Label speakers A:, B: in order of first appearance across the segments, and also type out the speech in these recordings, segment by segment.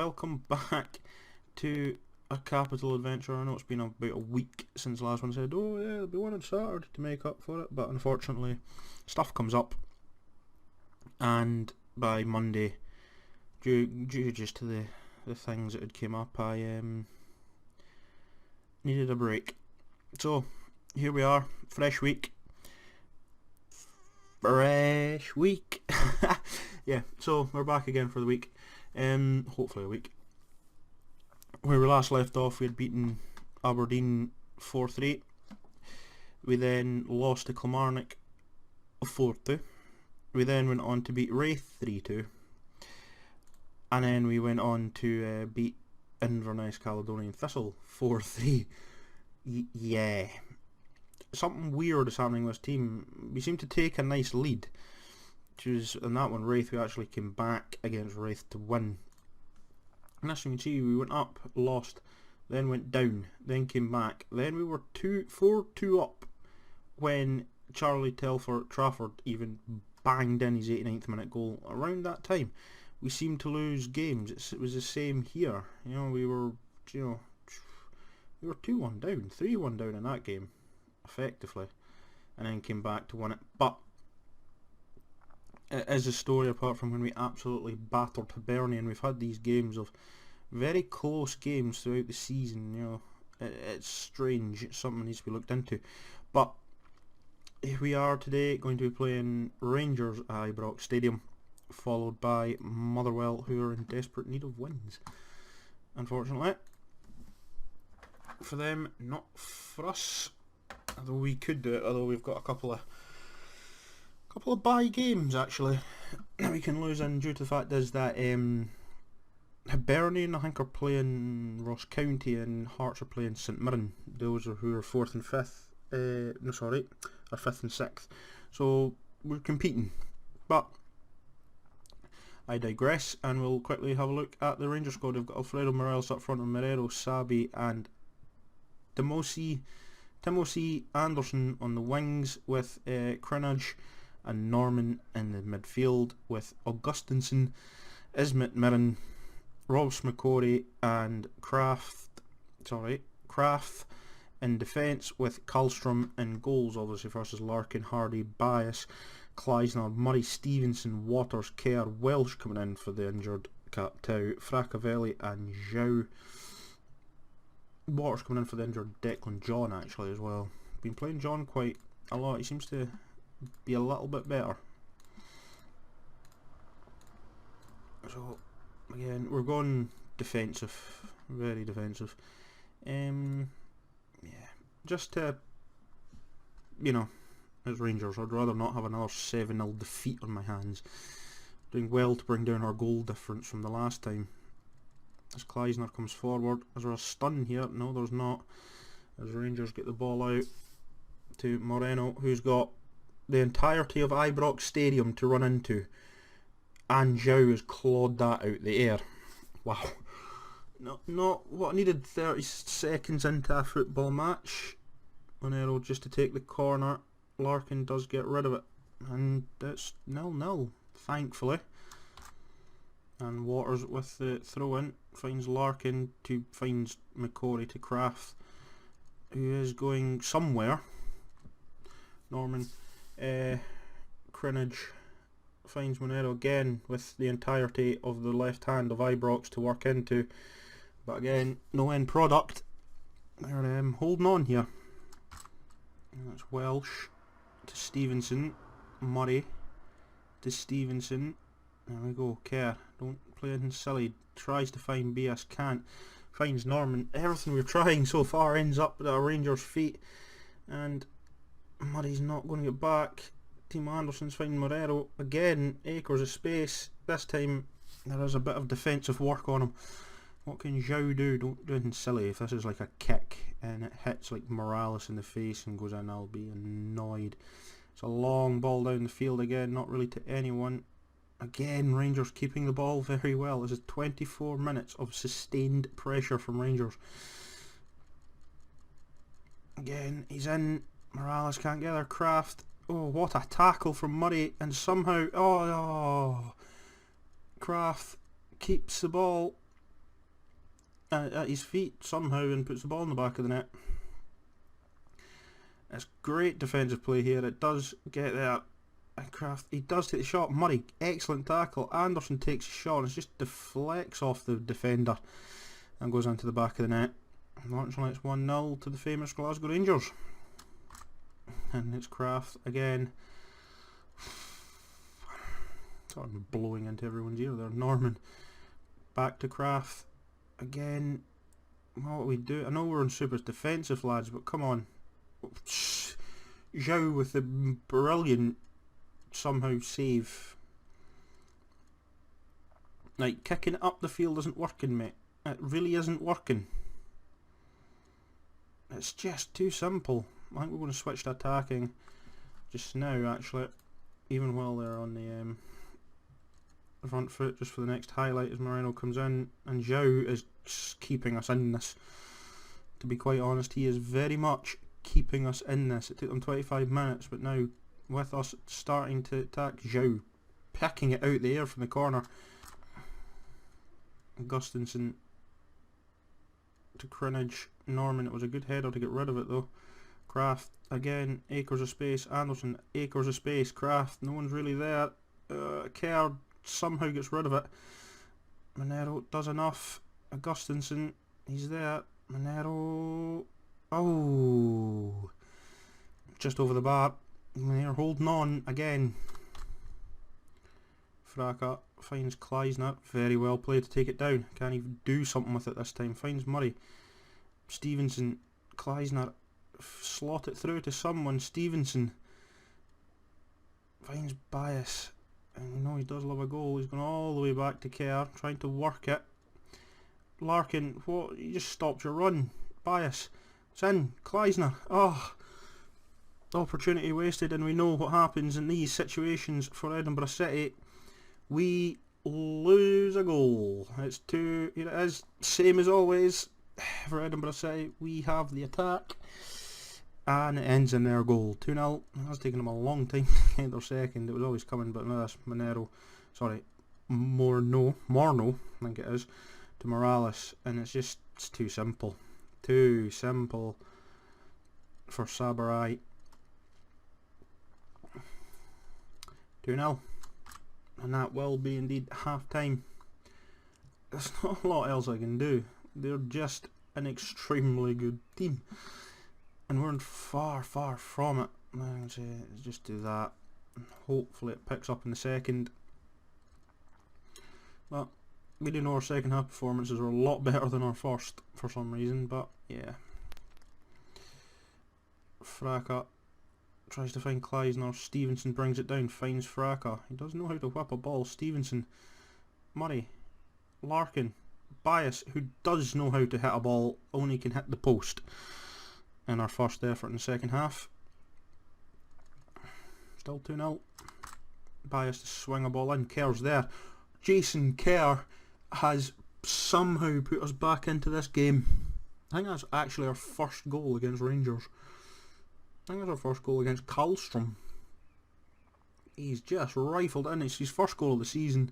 A: welcome back to a capital adventure. I know it's been about a week since the last one. Said, oh yeah, there'll be one on Saturday to make up for it, but unfortunately stuff comes up, and by Monday, due just to the things that had came up, I needed a break. So here we are, fresh week. Yeah, so we're back again for the week. Hopefully a week. Where we last left off, we had beaten Aberdeen 4-3. We then lost to Kilmarnock 4-2. We then went on to beat Wraith 3-2. And then we went on to beat Inverness Caledonian Thistle 4-3. Yeah. Something weird is happening with this team. We seem to take a nice lead. Which was, in that one, Wraith, we actually came back against Wraith to win. And as you can see, we went up, lost, then went down, then came back. Then we were 4-2 up when Charlie Trafford even banged in his 89th minute goal. Around that time, we seemed to lose games. It was the same here. We were 2-1 down, 3-1 down in that game, effectively, and then came back to win it. But it is a story apart from when we absolutely battered Hibernian. We've had these games of very close games throughout the season. It's strange. It's something that needs to be looked into. But here we are today, going to be playing Rangers at Ibrox Stadium, followed by Motherwell, who are in desperate need of wins. Unfortunately, for them, not for us. Although we could do it. Although we've got a couple of bye games actually that we can lose in, due to the fact is that Hibernian, I think, are playing Ross County and Hearts are playing St Mirren. Those are who are 4th and 5th. Are 5th and 6th. So we're competing. But I digress, and we'll quickly have a look at the Rangers squad. We've got Alfredo Morelos up front, and Marrero, Sabi and Timothy Anderson on the wings, with Crinage and Norman in the midfield, with Augustinsson, Ismet Mirren, Ross McCorry and Kraft in defence, with Karlstrom in goals, obviously versus Larkin, Hardy, Bias, Kleisner, Murray, Stevenson, Waters, Kerr, Welsh coming in for the injured Tau, Fracavelli and Zhao. Waters coming in for the injured Declan John actually as well. Been playing John quite a lot. He seems to be a little bit better. So again, we're going defensive, very defensive. Yeah, just to, as Rangers, I'd rather not have another 7-0 defeat on my hands. Doing well to bring down our goal difference from the last time. As Kleisner comes forward, is there a stun here? No, there's not. As Rangers get the ball out to Moreno, who's got the entirety of Ibrox Stadium to run into, and Zhao has clawed that out the air. Wow. Not what I needed 30 seconds into a football match. Moreno just to take the corner. Larkin does get rid of it, and it's 0-0, thankfully. And Waters with the throw in finds Larkin finds McCorry to Kraft, who is going somewhere. Norman, Crinage finds Monero again with the entirety of the left hand of Ibrox to work into, but again no end product. They're holding on here. And that's Welsh to Stevenson, Murray to Stevenson. There we go. Kerr, don't play anything silly. Tries to find BS, can't. Finds Norman. Everything we're trying so far ends up at our Rangers' feet, and Murray's not going to get back. Timo Anderson's finding Morero again. Acres of space. This time there is a bit of defensive work on him. What can Zhao do? Don't do anything silly. If this is like a kick and it hits like Morales in the face and goes in, I'll be annoyed. It's a long ball down the field again, not really to anyone. Again, Rangers keeping the ball very well. This is 24 minutes of sustained pressure from Rangers. Again, he's in. Morales can't get there. Kraft. Oh, what a tackle from Murray. And somehow, Kraft keeps the ball. at his feet somehow and puts the ball in the back of the net. It's great defensive play here. It does get there. And Kraft, he does take the shot. Murray, excellent tackle. Anderson takes a shot and it just deflects off the defender and goes into the back of the net. Unfortunately, it's 1-0 to the famous Glasgow Rangers. And it's Kraft again. Sort of blowing into everyone's ear there. Norman. Back to Kraft. Again. What do we do? I know we're on super defensive, lads, but come on. Zhao with the brilliant somehow save. Like, kicking it up the field isn't working, mate. It really isn't working. It's just too simple. I think we're going to switch to attacking just now, actually, even while they're on the front foot, just for the next highlight as Moreno comes in. And Zhao is keeping us in this. To be quite honest, he is very much keeping us in this. It took them 25 minutes, but now with us starting to attack, Zhao picking it out the air from the corner. Gustinson to Crinage. Norman, it was a good header to get rid of it though. Kraft, again, acres of space. Anderson, acres of space. Kraft, no one's really there. Kerr somehow gets rid of it. Monero does enough. Gustinson, he's there. Monero, oh, just over the bar. They're holding on again. Fraka finds Kleisner. Very well played to take it down. Can't even do something with it this time. Finds Murray. Stevenson. Kleisner. Slot it through to someone. Stevenson. Finds Bias. And you know he does love a goal. He's going all the way back to Kerr. Trying to work it. Larkin. What? You just stopped your run. Bias. It's in. Kleisner. Oh. Opportunity wasted, and we know what happens in these situations for Edinburgh City. We lose a goal. It's two. Here it is. Same as always for Edinburgh City. We have the attack, and it ends in their goal. 2-0. That's taken them a long time to get their second. It was always coming, but now that's Morno, I think it is, to Morales, and it's too simple. Too simple for Sabarai. 2-0, and that will be indeed half time. There's not a lot else I can do. They're just an extremely good team, and we're far from it. Let's just do that. Hopefully it picks up in the second. But we do know our second half performances are a lot better than our first for some reason, but yeah. Fraka tries to find Kleisner. Stevenson brings it down, finds Fraka. He does know how to whip a ball. Stevenson. Murray. Larkin. Bias, who does know how to hit a ball, only can hit the post. In our first effort in the second half. Still 2-0. Bias to swing a ball in. Kerr's there. Jason Kerr has somehow put us back into this game. I think that's actually our first goal against Rangers. I think that's our first goal against Karlstrom. He's just rifled in. It's his first goal of the season.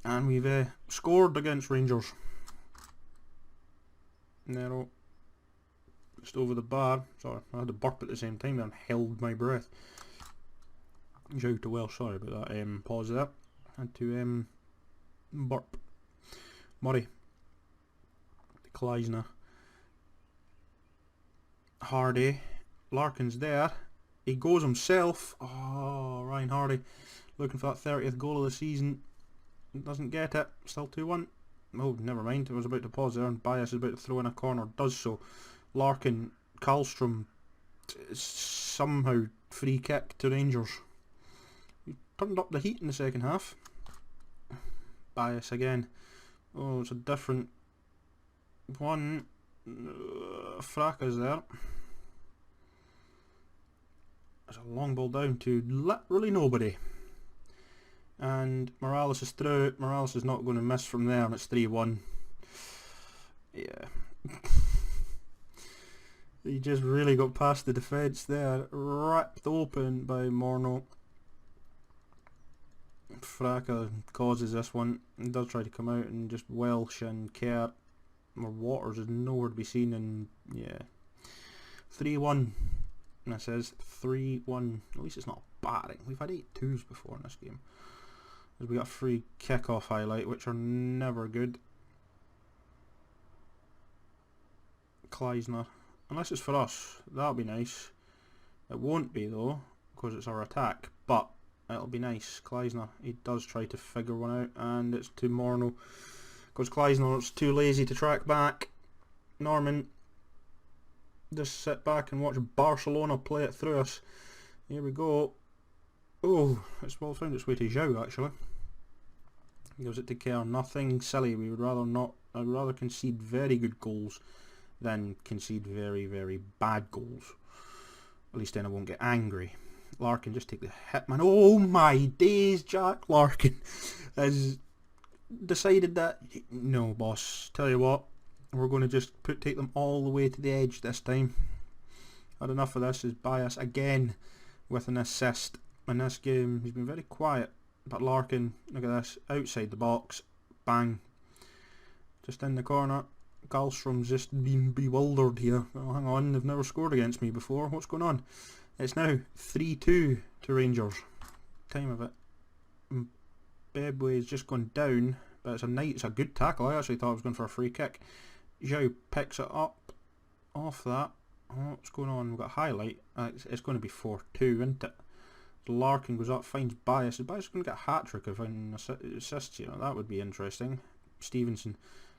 A: And we've scored against Rangers. Nero. Just over the bar. Sorry, I had to burp at the same time and held my breath. Zhao to Welsh, sorry about that. Pause there. Had to burp. Murray. Kleisner. Hardy. Larkin's there. He goes himself. Oh, Ryan Hardy looking for that 30th goal of the season. Doesn't get it. Still 2-1. Oh, never mind. I was about to pause there, and Bias is about to throw in a corner. Does so. Larkin. Karlstrom. Somehow free kick to Rangers. We turned up the heat in the second half. Bias again. Oh, it's a different one. Fraka's there. There's a long ball down to literally nobody. And Morales is through. Morales is not going to miss from there, and it's 3-1. Yeah. He just really got past the defence there. Ripped open by Morno. Fracas causes this one. He does try to come out, and just Welsh and Kerr or Waters is nowhere to be seen, and yeah. 3-1. This is 3-1. At least it's not batting. We've had 8-2s before in this game. As we got a free kick-off highlight, which are never good. Kleisner. Unless it's for us. That'll be nice. It won't be though, because it's our attack. But it'll be nice. Kleisner, he does try to figure one out, and it's to Morneau. Because Kleisner's too lazy to track back. Norman, just sit back and watch Barcelona play it through us. Here we go. Oh, it's well found its way to Zhao actually. Gives it to Kerr. Nothing silly. We would rather not. I'd rather concede very good goals than concede very, very bad goals. At least then I won't get angry. Larkin, just take the hit, man. Oh my days, Jack Larkin has decided that, no boss, tell you what, we're going to just take them all the way to the edge this time. Had enough of this. Is Bias again with an assist in this game. He's been very quiet, but Larkin, look at this, outside the box, bang, just in the corner. Karlstrom's just been bewildered here. Oh, hang on, they've never scored against me before. What's going on? It's now 3-2 to Rangers. Time of it. Mbebwe's just gone down, but it's a good tackle. I actually thought I was going for a free kick. Zhao picks it up off that. Oh, what's going on? We've got a highlight. It's going to be 4-2, isn't it? Larkin goes up, finds Bias. Is Bias going to get a hat-trick of an assist? You know, that would be interesting. Stevenson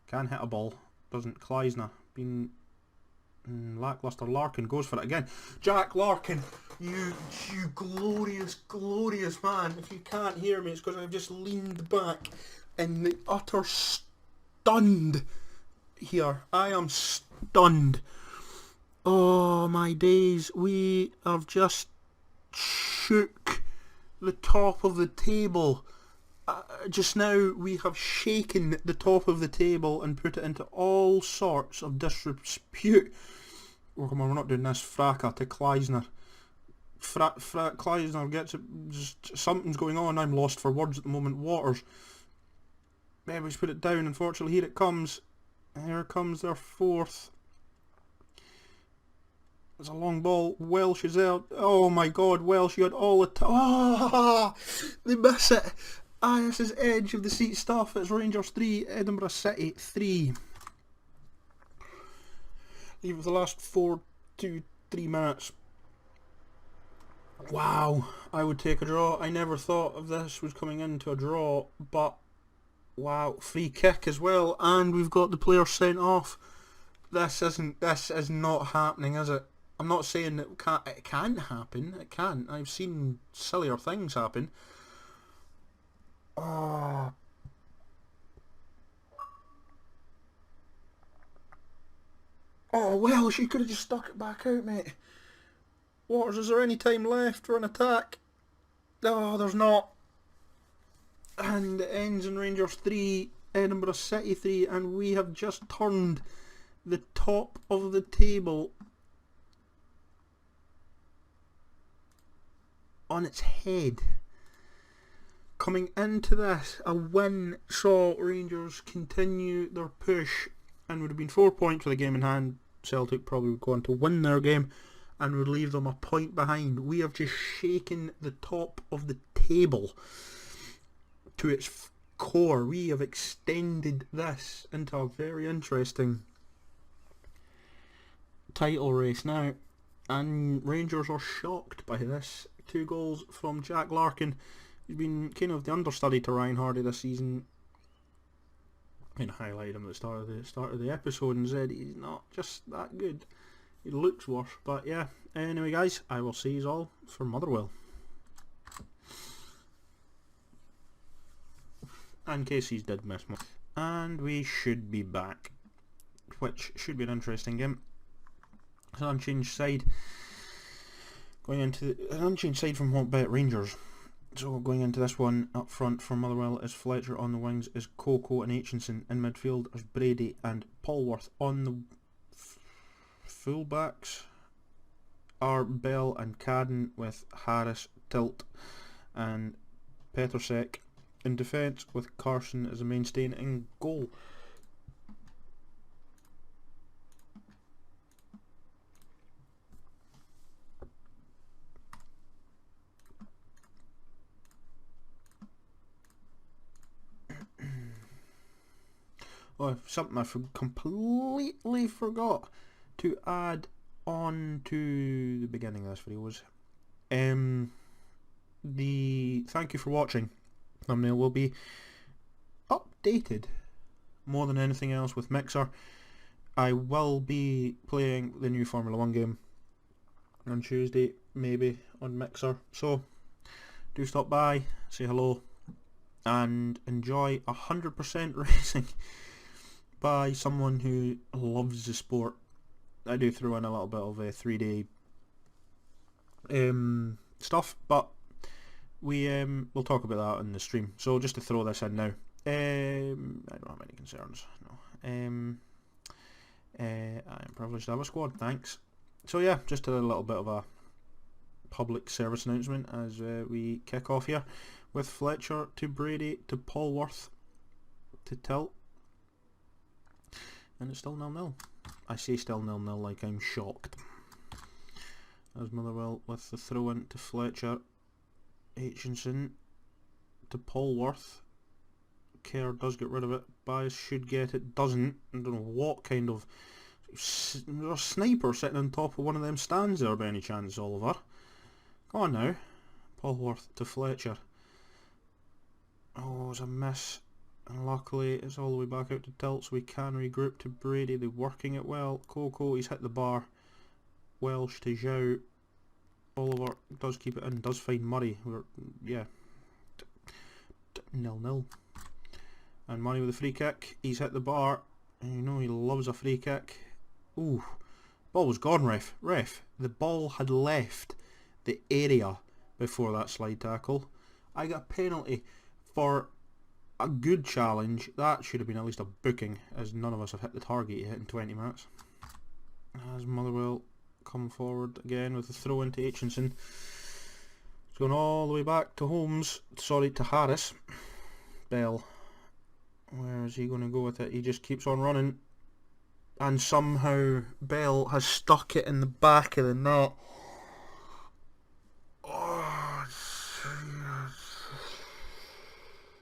A: can hit a ball. Doesn't. Kleisner been lackluster. Larkin goes for it again. Jack Larkin, you glorious, glorious man. If you can't hear me, it's because I've just leaned back in the utter stunned here. I am stunned. Oh my days, we have just shook the top of the table. Just now we have shaken the top of the table and put it into all sorts of disrepute. Oh come on, we're not doing this. Fracas to Kleisner. Kleisner gets it. Just, something's going on. I'm lost for words at the moment. Waters. Maybe's put it down. Unfortunately, here it comes. Here comes their fourth. It's a long ball. Welsh is out. Oh my God, Welsh! You had all the time. Oh, they miss it. This is edge of the seat stuff. It's Rangers 3, Edinburgh City 3. Leave the last 4 to 3 minutes. Wow, I would take a draw. I never thought of this was coming into a draw, but wow, free kick as well, and we've got the player sent off. This is not happening, is it? I'm not saying that it can't happen. It can. I've seen sillier things happen. Oh. Oh well, she could have just stuck it back out, mate. Waters, is there any time left for an attack? Oh, there's not. And it ends in Rangers 3, Edinburgh City 3, and we have just turned the top of the table on its head. Coming into this, a win saw Rangers continue their push and would have been 4 points with the game in hand. Celtic probably would go on to win their game and would leave them a point behind. We have just shaken the top of the table to its core. We have extended this into a very interesting title race now, and Rangers are shocked by this. 2 goals from Jack Larkin. He's been kind of the understudy to Ryan Hardy this season. I highlighted him at the start of the episode and said he's not just that good. He looks worse, but yeah. Anyway, guys, I will see you all for Motherwell. And Casey's did miss one. And we should be back, which should be an interesting game. It's an unchanged side. Going into an unchanged side from what bet Rangers. So going into this one, up front for Motherwell is Fletcher, on the wings is Coco and Aitchinson, in midfield is Brady and Polworth. On the fullbacks are Bell and Cadden, with Harris, Tilt and Petrosek in defence with Carson as a mainstay in goal. Oh, something I completely forgot to add on to the beginning of this video was the thank you for watching thumbnail will be updated more than anything else with Mixer. I will be playing the new Formula 1 game on Tuesday, maybe on Mixer, so do stop by, say hello and enjoy 100% racing by someone who loves the sport. I do throw in a little bit of a 3D stuff, but we'll talk about that in the stream. So just to throw this in now, I don't have any concerns. No. I am privileged to have a squad. Thanks. So yeah, just a little bit of a public service announcement as we kick off here with Fletcher to Brady to Polworth to Tilt. And it's still 0-0. I say still 0-0 like I'm shocked. As Motherwell with the throw in to Fletcher. Aitchinson to Polworth. Kerr does get rid of it. Bias should get it. Doesn't. I don't know what kind of a sniper sitting on top of one of them stands there by any chance, Oliver. Come on now. Polworth to Fletcher. Oh, it's a miss. And luckily it's all the way back out to Tilt, so we can regroup to Brady. They're working it well. Coco, he's hit the bar. Welsh to Zhao. Oliver does keep it in, does find Murray. Yeah. 0-0. And Murray with a free kick. He's hit the bar. And you know he loves a free kick. Ooh. Ball was gone, ref. Ref, the ball had left the area before that slide tackle. I got a penalty for a good challenge. That should have been at least a booking, as none of us have hit the target yet in 20 minutes. As Motherwell come forward again with a throw into Aitchinson. It's going all the way back to Holmes. Sorry, to Harris. Bell. Where is he going to go with it? He just keeps on running. And somehow Bell has stuck it in the back of the net. Oh,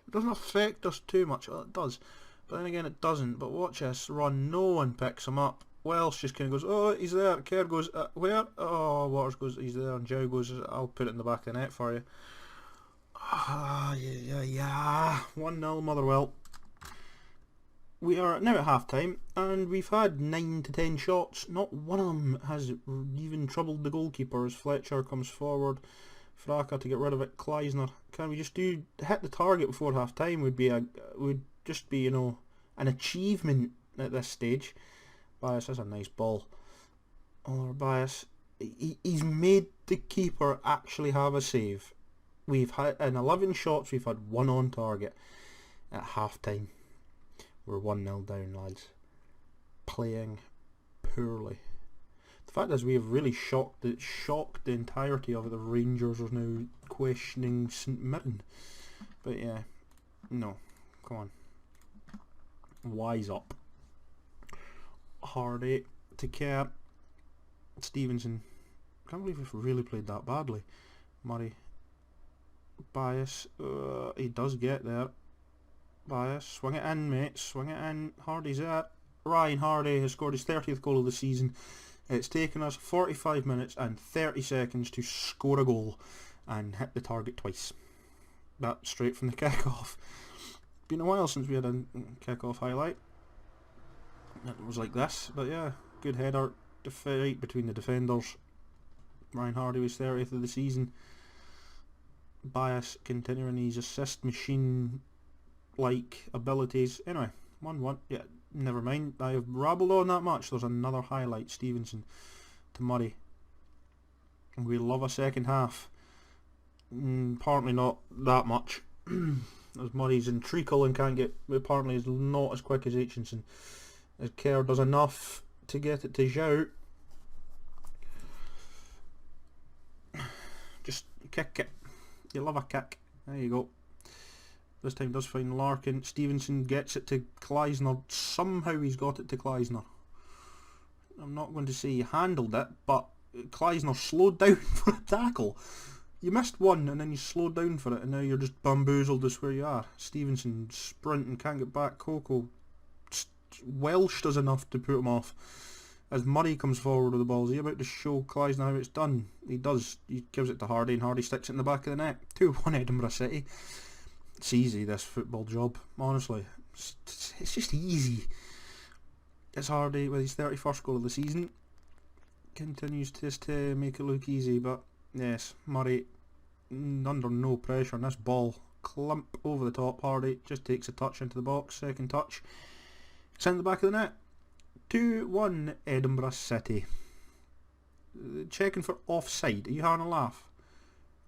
A: it doesn't affect us too much. Well, it does, but then again it doesn't. But watch this run, no one picks him up. Welsh just kind of goes, oh, he's there. Kerr goes, where? Oh, Waters goes, he's there. And Joe goes, I'll put it in the back of the net for you. Ah, yeah. 1-0 Motherwell. We are now at half time, and we've had 9 to 10 shots. Not one of them has even troubled the goalkeeper as Fletcher comes forward. Fraka to get rid of it. Kleisner, can we just hit the target before half time? Would just be, you know, an achievement at this stage. Bias, that's a nice ball. Oliver Bias, he's made the keeper actually have a save. We've had in 11 shots, we've had 1 on target at half time. We're 1-0 down, lads. Playing poorly. The fact is, we have really shocked the entirety of it. The Rangers are now questioning St Mirren. But yeah, no, come on, wise up. Hardy to Kerr. Stevenson. Can't believe we've really played that badly. Murray. Bias. He does get there. Bias. Swing it in, mate. Swing it in. Hardy's there. Ryan Hardy has scored his 30th goal of the season. It's taken us 45 minutes and 30 seconds to score a goal and hit the target twice. That's straight from the kick-off. Been a while since we had a kick-off highlight. It was like this, but yeah, good header fight between the defenders. Ryan Hardy was 30th of the season. Bias continuing his assist machine-like abilities. Anyway, 1-1. Yeah, never mind. I have rabbled on that much. There's another highlight. Stevenson to Murray. We love a second half. Apparently not that much. As Murray's in treacle and can't get. Apparently is not as quick as Aitchinson. As Kerr does enough to get it to Zhao. Just kick it. You love a kick. There you go. This time does find Larkin. Stevenson gets it to Kleisner. Somehow he's got it to Kleisner. I'm not going to say he handled it, but Kleisner slowed down for a tackle. You missed one and then you slowed down for it, and now you're just bamboozled as where you are. Stevenson sprinting, can't get back. Coco Welsh does enough to put him off. As Murray comes forward with the ball, is he about to show Kleisner how it's done? He does. He gives it to Hardy, and Hardy sticks it in the back of the net. 2-1 Edinburgh City. It's easy, this football job, honestly. It's just easy. It's Hardy with his 31st goal of the season. Continues just to make it look easy, but yes, Murray under no pressure on this ball. Clump over the top. Hardy just takes a touch into the box. Second touch. It's in the back of the net. 2-1 Edinburgh City. Checking for offside. Are you having a laugh?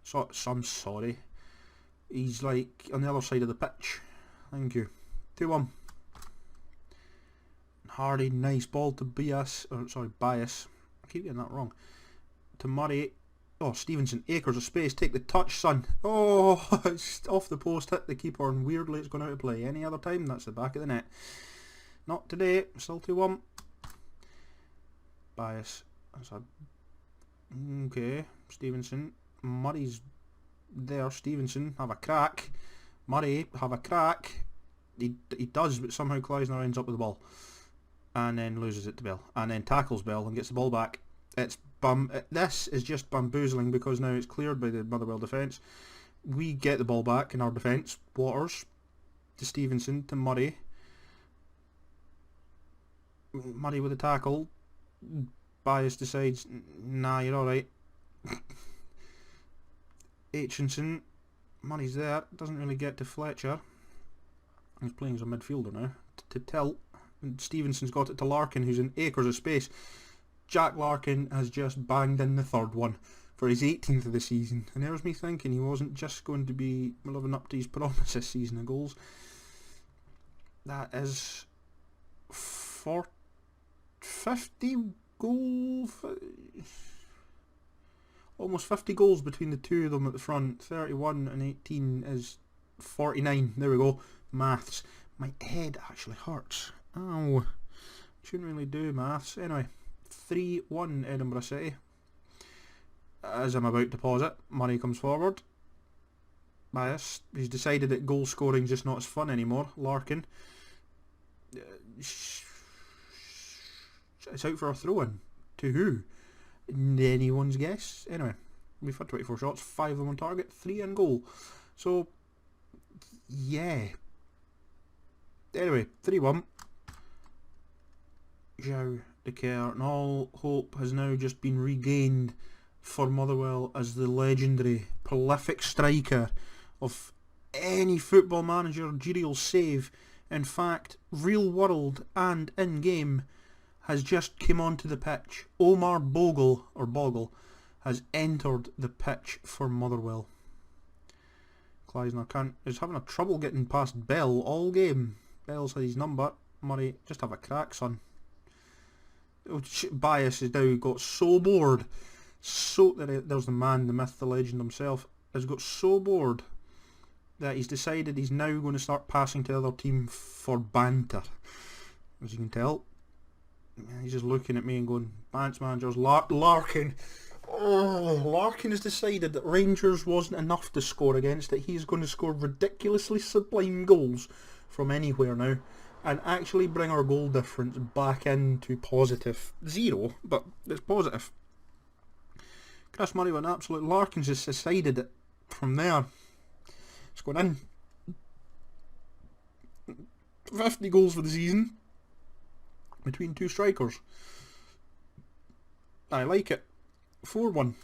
A: So I'm sorry. He's like on the other side of the pitch. Thank you. 2-1. Hardy, nice ball to Bias. Bias. I keep getting that wrong. To Murray. Oh, Stevenson. Acres of space. Take the touch, son. Oh, it's off the post. Hit the keeper, and weirdly it's gone out of play. Any other time, that's the back of the net. Not today. Still 2-1. Bias. That's a... Okay. Stevenson. Murray's there. Stevenson. Have a crack. Murray. Have a crack. He does, but somehow Kleisner ends up with the ball. And then loses it to Bell. And then tackles Bell and gets the ball back. This is just bamboozling because now it's cleared by the Motherwell defence. We get the ball back in our defence. Waters to Stevenson to Murray. Murray with a tackle. Bias decides, nah, you're alright. Aitchinson. Murray's there. Doesn't really get to Fletcher. He's playing as a midfielder now. To Tilt. And Stevenson's got it to Larkin, who's in acres of space. Jack Larkin has just banged in the third one for his 18th of the season. And there's me thinking he wasn't just going to be living up to his promise this season of goals. That is 50 goals. Almost 50 goals between the two of them at the front. 31 and 18 is 49. There we go. Maths. My head actually hurts. Ow. Shouldn't really do maths. Anyway. 3-1 Edinburgh City. As I'm about to pause it, Murray comes forward. Bias. He's decided that goal scoring's just not as fun anymore. Larkin. It's out for a throw-in. To who? Anyone's guess. Anyway, we've had 24 shots, 5 of them on target, 3 in goal. So, yeah. Anyway, 3-1. Zhao de Kerr, and all hope has now just been regained for Motherwell as the legendary, prolific striker of any football managerial save. In fact, real world and in-game, has just come onto the pitch. Omar Bogle has entered the pitch for Motherwell. Kleisner is having a trouble getting past Bell all game. Bell's had his number. Murray, just have a crack, son. Bias has now got so bored. There's the man, the myth, the legend himself. Has got so bored that he's decided he's now going to start passing to the other team for banter. As you can tell. He's just looking at me and going, Bants managers, Larkin. Oh, Larkin has decided that Rangers wasn't enough to score against it. He's going to score ridiculously sublime goals from anywhere now and actually bring our goal difference back into positive. 0, but it's positive. Chris Murray went absolute. Larkin's just decided it from there. It's going in. 50 goals for the season between two strikers. I like it. 4-1.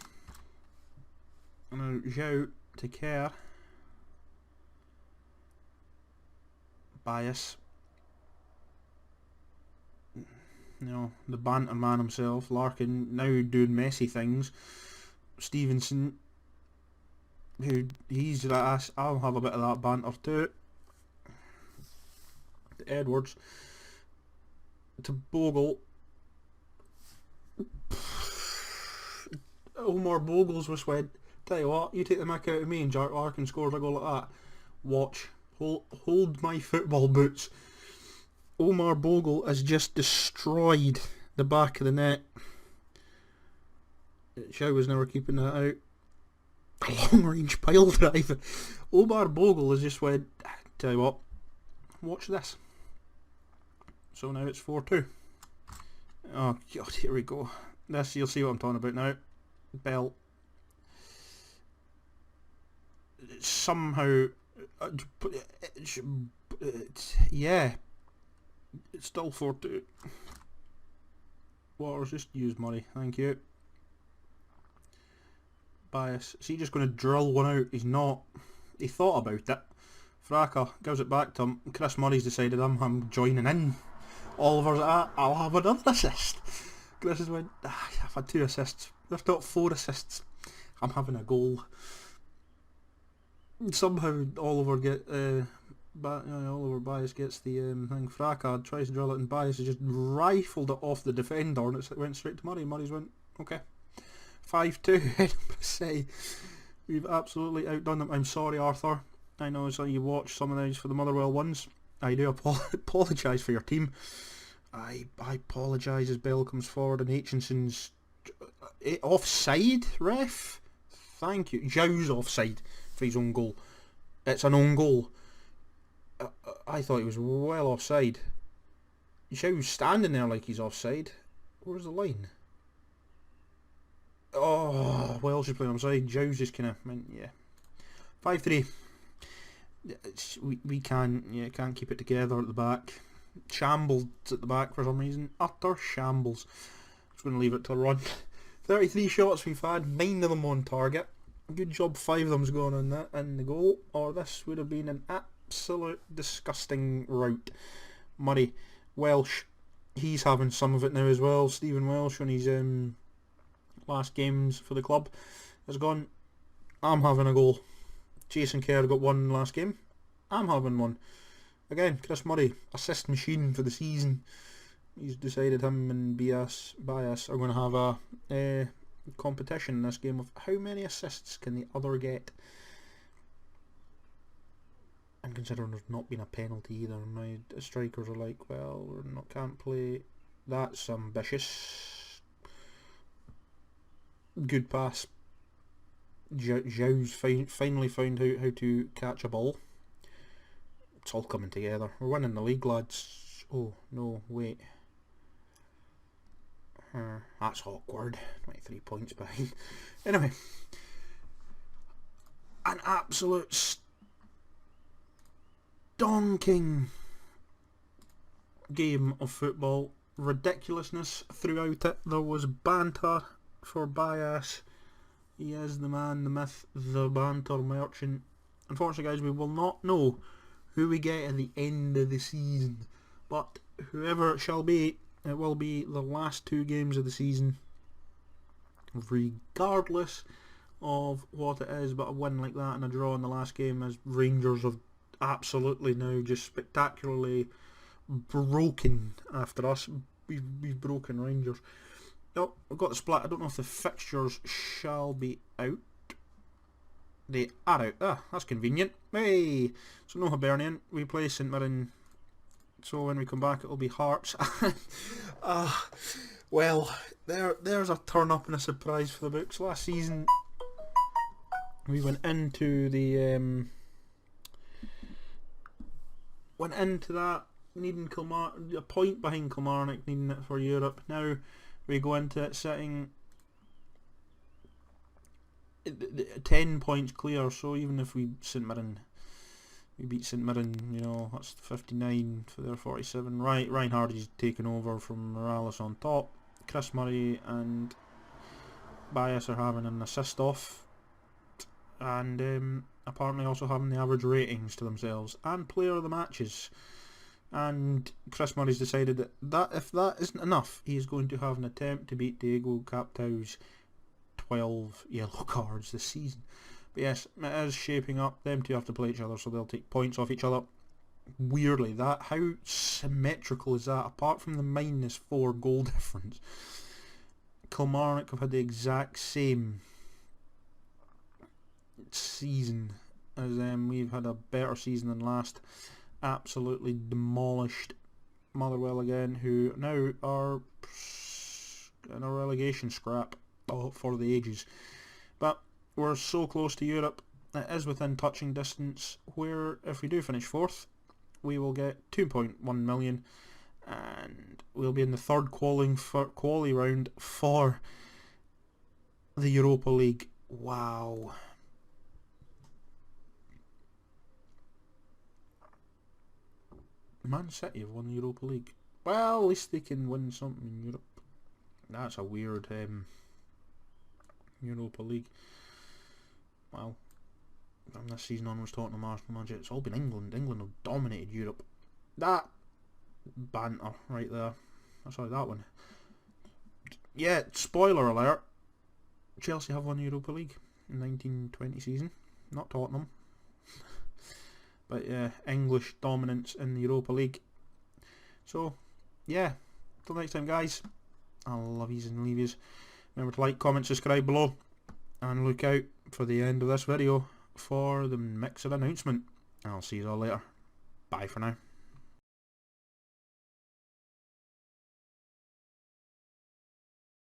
A: Now Zhao to Kerr. Bias. You know, the banter man himself. Larkin now doing messy things. Stevenson, he's that. I'll have a bit of that banter too. To Edwards. To Bogle. Omar Bogles was went, tell you what, you take the mick out of me and Jack Larkin scores a goal like that. Watch. Hold my football boots. Omar Bogle has just destroyed the back of the net. Shaw was never keeping that out. A long range pile drive. Omar Bogle has just went, tell you what, watch this. So now it's 4-2. Oh god, here we go. This, you'll see what I'm talking about now. Bell. Somehow, yeah, it's still 4-2. Waters, just use Murray, thank you. Bias. Is he just going to drill one out? He's not. He thought about it. Fracca gives it back to him. Chris Murray's decided I'm joining in. Oliver's at I'll have another assist. Chris has went, I've had 2 assists. They've got 4 assists. I'm having a goal. Somehow Oliver Oliver Bias gets the thing. Fracca tries to drill it and Bias has just rifled it off the defender and it went straight to Murray. Murray's went, okay. 5-2. Say we've absolutely outdone them. I'm sorry, Arthur. I know so you watch some of these for the Motherwell ones. I do apologise for your team. I apologise as Bell comes forward and Aitchinson's offside, ref. Thank you. Zhou's offside for his own goal. It's an own goal. I thought he was well offside. Zhou's standing there like he's offside. Where's the line? Oh, Welsh is playing offside. Zhou's just kind of, yeah. 5-3. We can't keep it together at the back. Shambles at the back for some reason. Utter shambles. Just going to leave it to run. 33 shots we've had, 9 of them on target. Good job, 5 of them's gone on that in the goal, or this would have been an absolute disgusting rout. Murray, Welsh, he's having some of it now as well. Stephen Welsh on his last games for the club has gone, I'm having a goal. Jason Kerr got 1 last game. I'm having 1. Again, Chris Murray, assist machine for the season. He's decided him and Bias are going to have a competition in this game of how many assists can the other get. And considering there's not been a penalty either, my strikers are like, well, can't play. That's ambitious. Good pass. Zhou's finally found out how to catch a ball. It's all coming together. We're winning the league, lads. Oh, no, wait. That's awkward. 23 points behind. Anyway. An absolute stonking game of football. Ridiculousness throughout it. There was banter for Bias. He is the man, the myth, the banter merchant. Unfortunately, guys, we will not know who we get at the end of the season. But whoever it shall be, it will be the last 2 games of the season. Regardless of what it is, but a win like that and a draw in the last game, as Rangers have absolutely now just spectacularly broken after us. We've broken Rangers. Oh, I've got the split. I don't know if the fixtures shall be out. They are out. Ah, that's convenient. Hey! So no Hibernian. We play St Mirren. So when we come back it'll be Hearts. Well, there's a turn up and a surprise for the books. Last season we went into the that needing a point behind Kilmarnock, needing it for Europe. Now we go into it sitting 10 points clear, so even if we beat St Mirren, you know, that's 59 for their 47. Ryan Hardy's taken over from Morales on top. Chris Murray and Bias are having an assist off, and apparently also having the average ratings to themselves and player of the matches. And Chris Murray's decided that if that isn't enough, he is going to have an attempt to beat Diego Capitão's 12 yellow cards this season. But yes, it is shaping up. Them two have to play each other, so they'll take points off each other. Weirdly, how symmetrical is that? Apart from the -4 goal difference, Kilmarnock have had the exact same season as we've had a better season than last. Absolutely demolished Motherwell again, who now are in a relegation scrap for the ages. But we're so close to Europe, it is within touching distance, where if we do finish 4th, we will get 2.1 million, and we'll be in the third quali round for the Europa League. Wow. Man City have won the Europa League. Well, at least they can win something in Europe. That's a weird Europa League. Well, from this season onwards, Tottenham, Arsenal, Manchester, it's all been England. England have dominated Europe. That banter right there. Sorry, that one. Yeah, spoiler alert. Chelsea have won the Europa League in 1920 season. Not Tottenham. But yeah, English dominance in the Europa League. So, yeah. Till next time, guys. I love yous and leave yous. Remember to like, comment, subscribe below. And look out for the end of this video for the Mixer announcement. I'll see you all later. Bye for now.